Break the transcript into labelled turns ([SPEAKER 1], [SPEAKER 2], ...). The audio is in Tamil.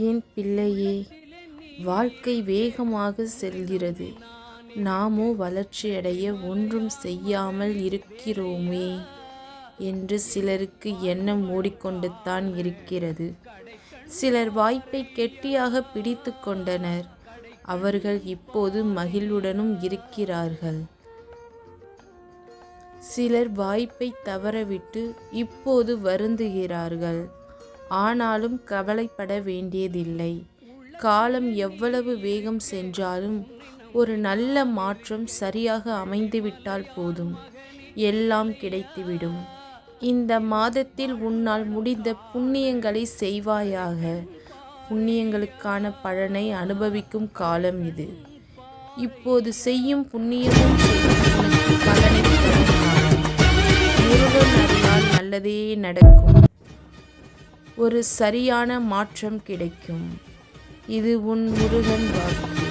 [SPEAKER 1] என் பிள்ளையே, வாழ்க்கை வேகமாக செல்கிறது. நாமோ வளர்ச்சியடைய ஒன்றும் செய்யாமல் இருக்கிறோமே என்று சிலருக்கு எண்ணம் ஓடிக்கொண்டுத்தான் இருக்கிறது. சிலர் வாய்ப்பை கெட்டியாக பிடித்து கொண்டனர். அவர்கள் இப்போது மகிழ்வுடனும் இருக்கிறார்கள். சிலர் வாய்ப்பை தவறவிட்டு இப்போது வருந்துகிறார்கள். ஆனாலும் கவலைப்பட வேண்டியதில்லை. காலம் எவ்வளவு வேகம் சென்றாலும் ஒரு நல்ல மாற்றம் சரியாக அமைந்துவிட்டால் போதும், எல்லாம் கிடைத்துவிடும். இந்த மாதத்தில் உன்னால் முடிந்த புண்ணியங்களை செய்வாயாக. புண்ணியங்களுக்கான பலனை அனுபவிக்கும் காலம் இது. இப்போது செய்யும் புண்ணியமும் உனக்கு பலனை தரும் காலம். முருகன் அருளால் நல்லதே நடக்கும். ஒரு சரியான மாற்றம் கிடைக்கும். இது உன் முருகன் வாக்கு.